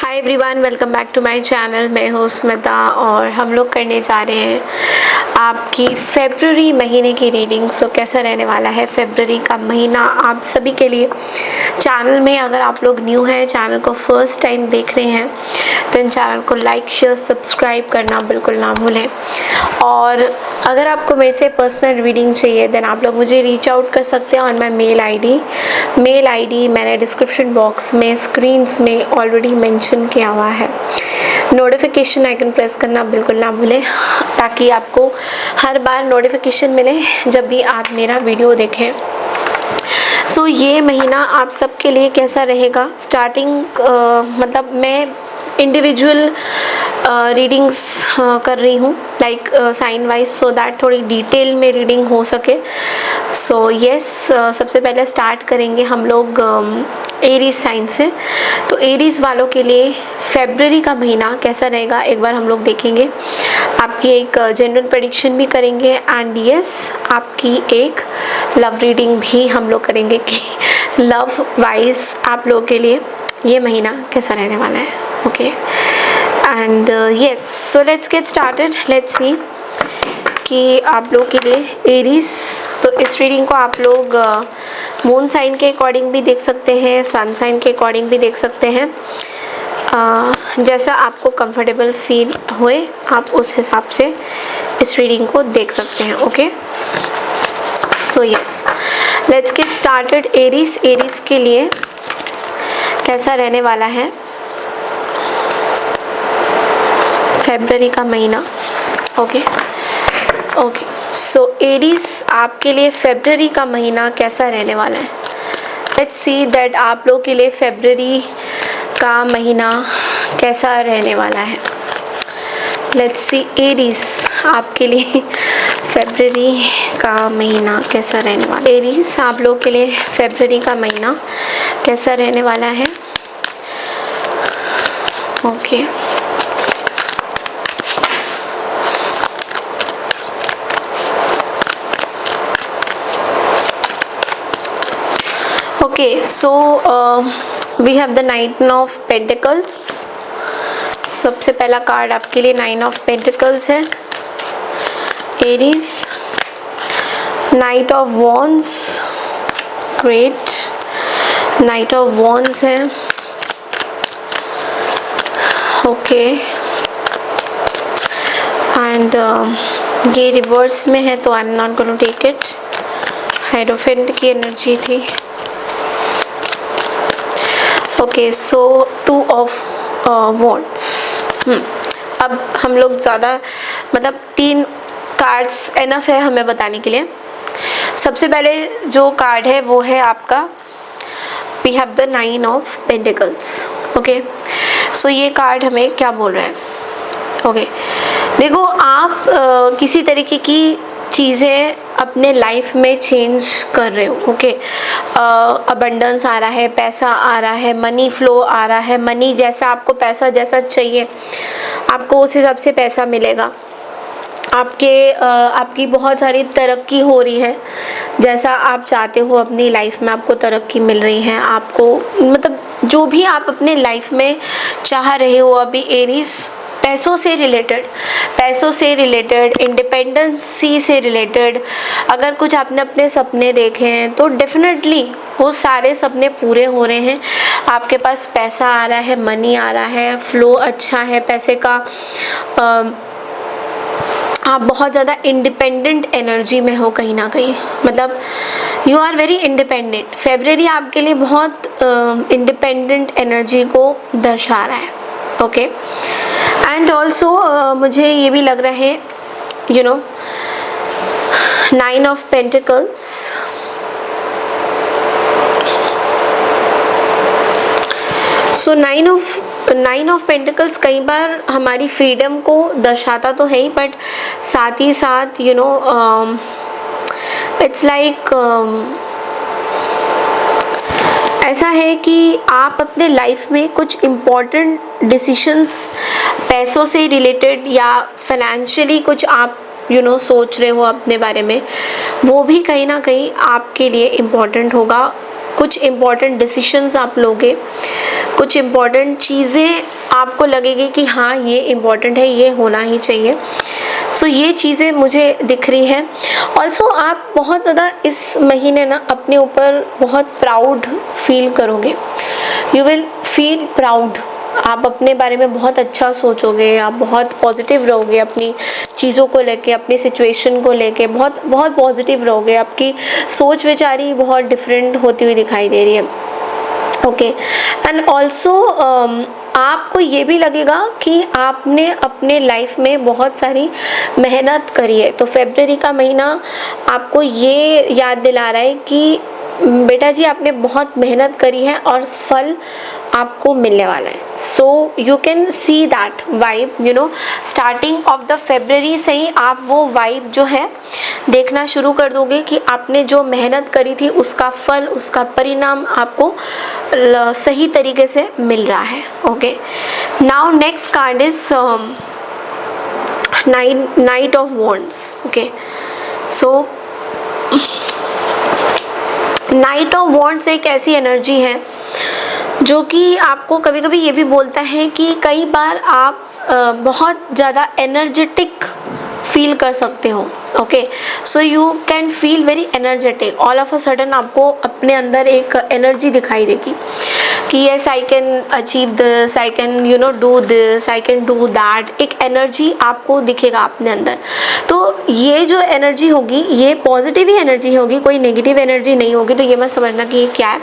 Hi everyone, welcome back to my channel. मैं हूँ स्मिता और हम लोग करने जा रहे हैं आपकी फेब्रुअरी महीने की रीडिंग। सो कैसा रहने वाला है फेब्रुअरी का महीना आप सभी के लिए। चैनल में अगर आप लोग न्यू हैं, चैनल को फर्स्ट टाइम देख रहे हैं, तो इन चैनल को लाइक शेयर सब्सक्राइब करना बिल्कुल ना भूलें। और अगर आपको मेरे से पर्सनल रीडिंग चाहिए देन आप लोग मुझे रीच आउट कर सकते हैं ऑन माई मेल आईडी मैंने डिस्क्रिप्शन बॉक्स में स्क्रीन्स में ऑलरेडी मेंशन किया हुआ है। नोटिफिकेशन आइकन प्रेस करना बिल्कुल ना भूलें ताकि आपको हर बार नोटिफिकेशन मिले जब भी आप मेरा वीडियो देखें। सो ये महीना आप सबके लिए कैसा रहेगा। स्टार्टिंग मतलब मैं इंडिविजुअल रीडिंग्स कर रही हूँ like sign wise, so that थोड़ी डिटेल में रीडिंग हो सके। सो यस, सबसे पहले स्टार्ट करेंगे हम लोग एरीज साइन से। तो एरीज वालों के लिए फेब्रुअरी का महीना कैसा रहेगा एक बार हम लोग देखेंगे। आपकी एक जनरल प्रेडिक्शन भी करेंगे एंड यस आपकी एक लव रीडिंग भी हम लोग करेंगे कि लव वाइज आप लोगों के लिए ये महीना कैसा रहने वाला है। Okay and yes, so let's get started. Let's see कि आप लोग के लिए एरीज, तो इस रीडिंग को आप लोग मून साइन के अकॉर्डिंग भी देख सकते हैं, सन साइन के अकॉर्डिंग भी देख सकते हैं। जैसा आपको कंफर्टेबल फील होए आप उस हिसाब से इस रीडिंग को देख सकते हैं। Okay so yes, let's get started. Aries के लिए कैसा रहने वाला है फेब्रुअरी का महीना। ओके सो एरीज आपके लिए फेब्रुअरी का महीना कैसा रहने वाला है। लेट्स सी दैट आप लोग के लिए फेब्रुअरी का महीना कैसा रहने वाला है। लेट्स सी एरीज आपके लिए फेब्रुअरी का महीना कैसा रहने वाला है। एरीज आप लोग के लिए फेब्रुअरी का महीना कैसा रहने वाला है। Okay Okay, so we have the Nine of Pentacles. सबसे पहला कार्ड आपके लिए Nine of Pentacles है Aries. Knight of Wands, great, Knight of Wands है। ओके एंड ये रिवर्स में है तो I am not going to take it. Hierophant की एनर्जी थी। Okay so two of wands. अब हम लोग ज़्यादा मतलब 3 कार्ड्स एनफ है हमें बताने के लिए। सबसे पहले जो कार्ड है वो है आपका we have the 9 of pentacles. Okay so ये कार्ड हमें क्या बोल रहा है। ओके देखो, आप किसी तरीके की चीज़ें अपने लाइफ में चेंज कर रहे हो। ओके अबंडेंस आ रहा है, पैसा आ रहा है, मनी फ्लो आ रहा है। मनी जैसा आपको पैसा जैसा चाहिए आपको उस हिसाब से पैसा मिलेगा। आपकी बहुत सारी तरक्की हो रही है, जैसा आप चाहते हो अपनी लाइफ में आपको तरक्की मिल रही है। आपको मतलब जो भी आप अपने लाइफ में चाह रहे हो अभी एरीज, पैसों से रिलेटेड, इंडिपेंडेंसी से रिलेटेड अगर कुछ आपने अपने सपने देखे हैं तो डेफिनेटली वो सारे सपने पूरे हो रहे हैं। आपके पास पैसा आ रहा है, मनी आ रहा है, फ्लो अच्छा है पैसे का। आप बहुत ज़्यादा इंडिपेंडेंट एनर्जी में हो कहीं ना कहीं, मतलब you are very independent. February आपके लिए बहुत इंडिपेंडेंट एनर्जी को दर्शा रहा है। ओके एंड ऑल्सो मुझे ये भी लग रहा है you know 9 of pentacles. So 9 of pentacles कई बार हमारी फ्रीडम को दर्शाता तो है ही, बट साथ ही साथ यू नो इट्स लाइक ऐसा है कि आप अपने लाइफ में कुछ इम्पोर्टेंट डिसीशंस पैसों से रिलेटेड या फाइनेंशियली कुछ आप सोच रहे हो अपने बारे में, वो भी कहीं ना कहीं आपके लिए इम्पोर्टेंट होगा। कुछ इम्पॉर्टेंट डिसीशंस आप लोगे, कुछ इम्पॉर्टेंट चीज़ें आपको लगेगी कि हाँ ये इम्पॉर्टेंट है, ये होना ही चाहिए। सो ये चीज़ें मुझे दिख रही है। ऑल्सो आप बहुत ज़्यादा इस महीने ना अपने ऊपर बहुत प्राउड फील करोगे। You will feel proud. आप अपने बारे में बहुत अच्छा सोचोगे, आप बहुत पॉजिटिव रहोगे अपनी चीज़ों को लेके, अपनी सिचुएशन को लेके बहुत बहुत पॉजिटिव रहोगे। आपकी सोच विचारी बहुत डिफरेंट होती हुई दिखाई दे रही है। ओके, एंड ऑल्सो आपको ये भी लगेगा कि आपने अपने लाइफ में बहुत सारी मेहनत करी है। तो फरवरी का महीना आपको ये याद दिला रहा है कि बेटा जी आपने बहुत मेहनत करी है और फल आपको मिलने वाला है। So you can see that vibe, you know, starting of the फरवरी से ही आप वो वाइब जो है देखना शुरू कर दोगे कि आपने जो मेहनत करी थी उसका फल, उसका परिणाम आपको सही तरीके से मिल रहा है। Okay, now next card is night of wands. Okay, so night of wands एक ऐसी एनर्जी है जो कि आपको कभी कभी ये भी बोलता है कि कई बार आप बहुत ज़्यादा एनर्जेटिक फील कर सकते हो। Okay, so you can feel very energetic. All of a sudden आपको अपने अंदर एक एनर्जी दिखाई देगी कि yes I can achieve this, I can you know do this, I can do that. एक एनर्जी आपको दिखेगा अपने अंदर। तो ये जो एनर्जी होगी ये पॉजिटिव ही एनर्जी होगी, कोई नेगेटिव एनर्जी नहीं होगी। तो ये मत समझना कि ये क्या है।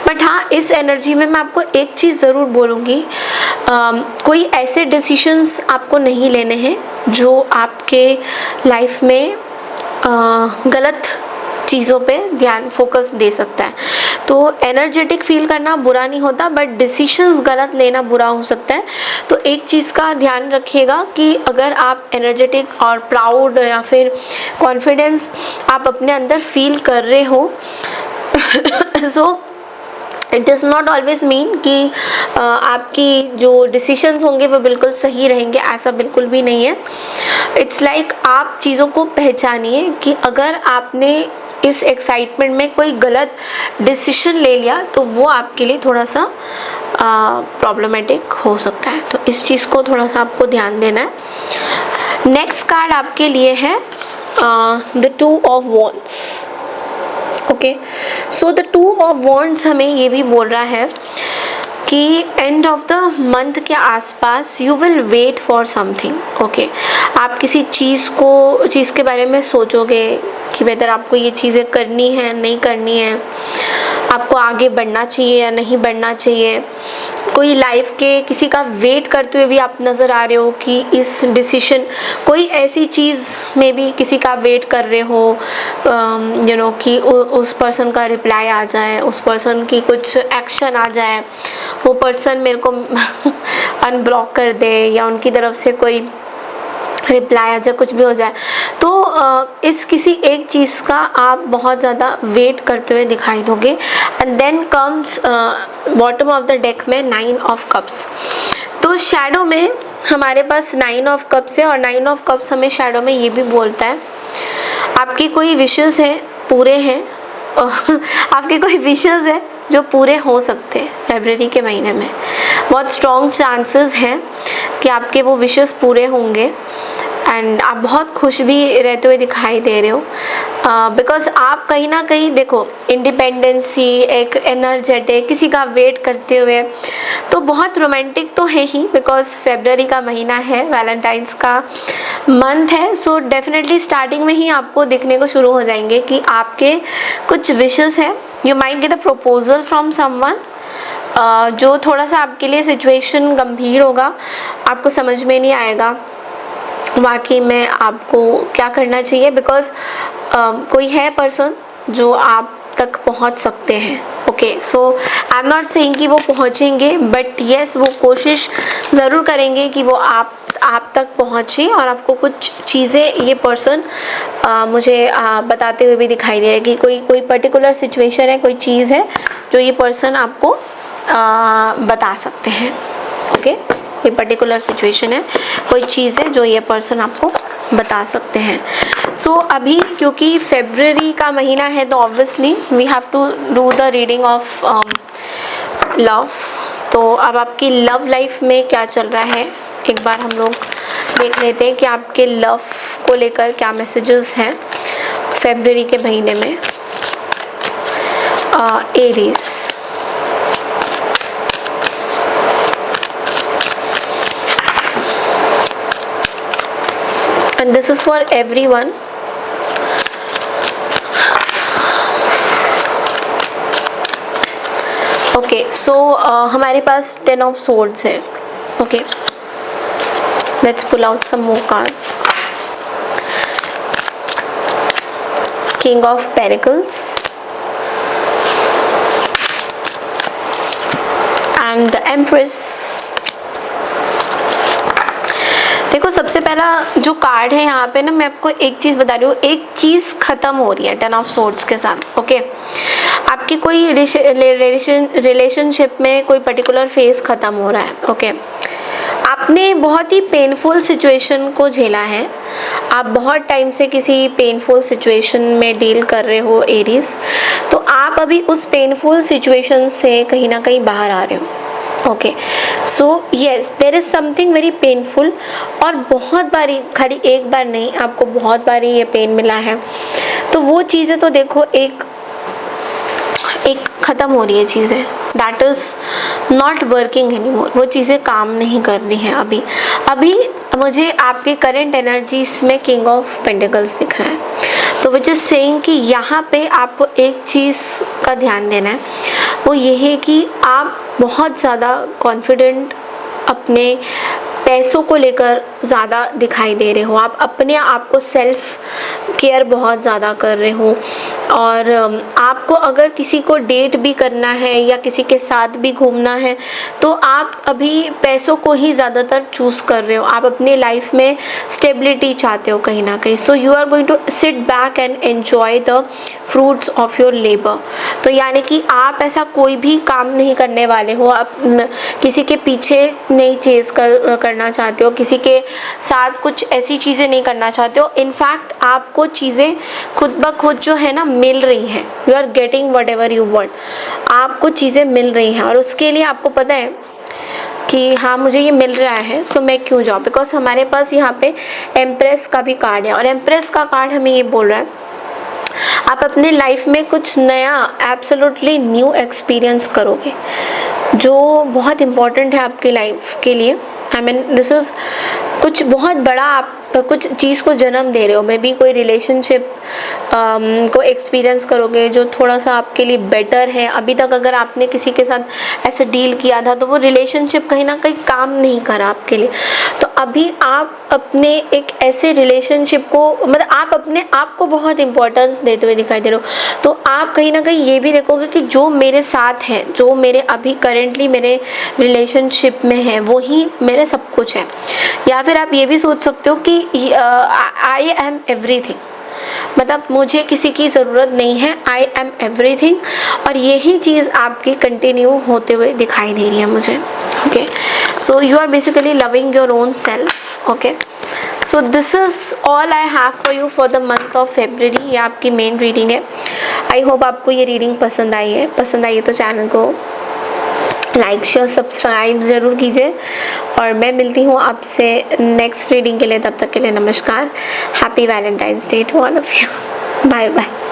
बट हाँ, इस एनर्जी में मैं आपको एक चीज़ ज़रूर बोलूँगी, कोई ऐसे डिसीशंस आपको नहीं लेने हैं जो आपके लाइफ में गलत चीज़ों पे ध्यान फोकस दे सकता है। तो एनर्जेटिक फील करना बुरा नहीं होता, बट डिसीशंस गलत लेना बुरा हो सकता है। तो एक चीज़ का ध्यान रखिएगा कि अगर आप एनर्जेटिक और प्राउड या फिर कॉन्फिडेंस आप अपने अंदर फील कर रहे हो so it does not always mean कि आपकी जो डिसीशंस होंगे वो बिल्कुल सही रहेंगे, ऐसा बिल्कुल भी नहीं है। इट्स लाइक आप चीज़ों को पहचानिए कि अगर आपने इस एक्साइटमेंट में कोई गलत डिसीजन ले लिया तो वो आपके लिए थोड़ा सा प्रॉब्लमेटिक हो सकता है। तो इस चीज़ को थोड़ा सा आपको ध्यान देना है। नेक्स्ट कार्ड आपके लिए है the 2 of wands. Okay, so the 2 of wands हमें ये भी बोल रहा है कि एंड ऑफ द मंथ के आसपास you will wait for something. Okay, आप किसी चीज़ के बारे में सोचोगे कि वेदर आपको ये चीज़ें करनी है नहीं करनी है, आपको आगे बढ़ना चाहिए या नहीं बढ़ना चाहिए। कोई लाइफ के किसी का वेट करते हुए भी आप नज़र आ रहे हो कि इस डिसीशन, कोई ऐसी चीज़ में भी किसी का वेट कर रहे हो यू नो कि उस पर्सन का रिप्लाई आ जाए, उस पर्सन की कुछ एक्शन आ जाए, वो पर्सन मेरे को अनब्लॉक कर दे या उनकी तरफ से कोई रिप्लाई आ जाए, कुछ भी हो जाए। तो इस किसी एक चीज़ का आप बहुत ज़्यादा वेट करते हुए दिखाई दोगे। And then comes bottom of the deck में 9 ऑफ कप्स। तो शैडो में हमारे पास 9 ऑफ कप्स है और 9 ऑफ कप्स हमें शैडो में ये भी बोलता है आपकी कोई विशेस है पूरे हैं आपके कोई विशेस है जो पूरे हो सकते हैं फरवरी के महीने में। बहुत स्ट्रॉन्ग चांसेस हैं कि आपके वो विशेस पूरे होंगे एंड आप बहुत खुश भी रहते हुए दिखाई दे रहे हो बिकॉज आप कहीं ना कहीं देखो इंडिपेंडेंसी, एक एनर्जेटिक, किसी का वेट करते हुए, तो बहुत रोमांटिक तो है ही बिकॉज फरवरी का महीना है, वैलेंटाइंस का मंथ है। सो डेफिनेटली स्टार्टिंग में ही आपको दिखने को शुरू हो जाएंगे कि आपके कुछ विशेस हैं। You might get a proposal from someone जो थोड़ा सा आपके लिए सिचुएशन गंभीर होगा, आपको समझ में नहीं आएगा वाकई में आपको क्या करना चाहिए बिकॉज कोई है पर्सन जो आप तक पहुंच सकते हैं। Okay, so I am not saying कि वो पहुंचेंगे, बट येस वो कोशिश ज़रूर करेंगे कि वो आप तक पहुंचे और आपको कुछ चीज़ें ये पर्सन मुझे बताते हुए भी दिखाई दे रहा है कि कोई पर्टिकुलर सिचुएशन है, कोई चीज़ है जो ये पर्सन आपको बता सकते हैं। ओके, कोई पर्टिकुलर सिचुएशन है, कोई चीज़ है जो ये पर्सन आपको बता सकते हैं। सो अभी क्योंकि फेब्रुअरी का महीना है तो obviously we have to do the reading of love. तो अब आपकी लव लाइफ में क्या चल रहा है एक बार हम लोग देख लेते हैं कि आपके लव को लेकर क्या मैसेजेस हैं फेब्रुअरी के महीने में। Aries, and this is for everyone. Okay so हमारे पास 10 ऑफ सोर्ड्स है। Okay, let's pull out some more cards. King of pentacles and the empress. देखो सबसे पहला जो कार्ड है यहाँ पे ना, मैं आपको एक चीज़ बता रही हूँ, एक चीज़ ख़त्म हो रही है 10 ऑफ सोर्ड्स के साथ। ओके, आपकी कोई रिलेशनशिप में कोई पर्टिकुलर फेज ख़त्म हो रहा है। ओके, आपने बहुत ही पेनफुल सिचुएशन को झेला है, आप बहुत टाइम से किसी पेनफुल सिचुएशन में डील कर रहे हो एरीज, तो आप अभी उस पेनफुल सिचुएशन से कहीं ना कहीं बाहर आ रहे हो। Okay, so yes there is something very painful, और बहुत बारी, खाली एक बार नहीं, आपको बहुत बारी ये पेन मिला है। तो वो चीज़ें तो देखो एक ख़त्म हो रही है चीज़ें, that is not working anymore, वो चीज़ें काम नहीं कर रही हैं अभी मुझे आपके करंट एनर्जीज में किंग ऑफ पेंटिकल्स दिख रहा है। तो विच इज़ सेइंग कि यहाँ पे आपको एक चीज़ का ध्यान देना है, वो ये है कि आप बहुत ज़्यादा कॉन्फिडेंट अपने पैसों को लेकर ज़्यादा दिखाई दे रहे हो, आप अपने आप को सेल्फ केयर बहुत ज़्यादा कर रहे हो, और आपको अगर किसी को डेट भी करना है या किसी के साथ भी घूमना है तो आप अभी पैसों को ही ज़्यादातर चूज़ कर रहे हो, आप अपने लाइफ में स्टेबिलिटी चाहते हो कहीं ना कहीं। So you are going to sit back and enjoy the fruits of your labour. तो यानी कि आप ऐसा कोई भी काम नहीं करने वाले हो, आप किसी के पीछे नहीं चेज़ करना चाहते हो, किसी के साथ कुछ ऐसी चीज़ें नहीं करना चाहते हो। इनफैक्ट आपको चीज़ें खुद ब खुद जो है ना मिल रही हैं, you are getting whatever you want, आपको चीज़ें मिल रही हैं, और उसके लिए आपको पता है कि हाँ मुझे ये मिल रहा है, सो मैं क्यों जाऊँ। बिकॉज हमारे पास यहाँ पे एम्प्रेस का भी कार्ड है, और एम्प्रेस का कार्ड हमें ये बोल रहा है आप अपने लाइफ में कुछ नया एब्सोल्युटली न्यू एक्सपीरियंस करोगे जो बहुत इम्पॉर्टेंट है आपकी लाइफ के लिए। आई मीन दिस इज़ कुछ बहुत बड़ा, आप कुछ चीज़ को जन्म दे रहे हो, मे बी कोई रिलेशनशिप को एक्सपीरियंस करोगे जो थोड़ा सा आपके लिए बेटर है। अभी तक अगर आपने किसी के साथ ऐसे डील किया था तो वो रिलेशनशिप कहीं ना कहीं काम नहीं करा आपके लिए, तो अभी आप अपने एक ऐसे रिलेशनशिप को, मतलब आप अपने आप को बहुत इंपॉर्टेंस देते हुए दिखाई दे रहे हो। तो आप कहीं ना कहीं ये भी देखोगे कि जो मेरे साथ है, जो मेरे अभी करेंटली मेरे रिलेशनशिप में है, वो ही मेरे सब कुछ है। या फिर आप ये भी सोच सकते हो कि आई एम एवरीथिंग, मतलब मुझे किसी की ज़रूरत नहीं है, आई एम एवरीथिंग, और यही चीज़ आपकी कंटिन्यू होते हुए दिखाई दे रही है मुझे। Okay, so you are basically loving your own self. Okay, so this is all I have for you for the month of February. ये आपकी मेन रीडिंग है। आई होप आपको ये रीडिंग पसंद आई है। पसंद आई है तो चैनल को लाइक शेयर सब्सक्राइब ज़रूर कीजिए, और मैं मिलती हूँ आपसे नेक्स्ट रीडिंग के लिए। तब तक के लिए नमस्कार। Happy Valentine's day to all of you. Bye bye.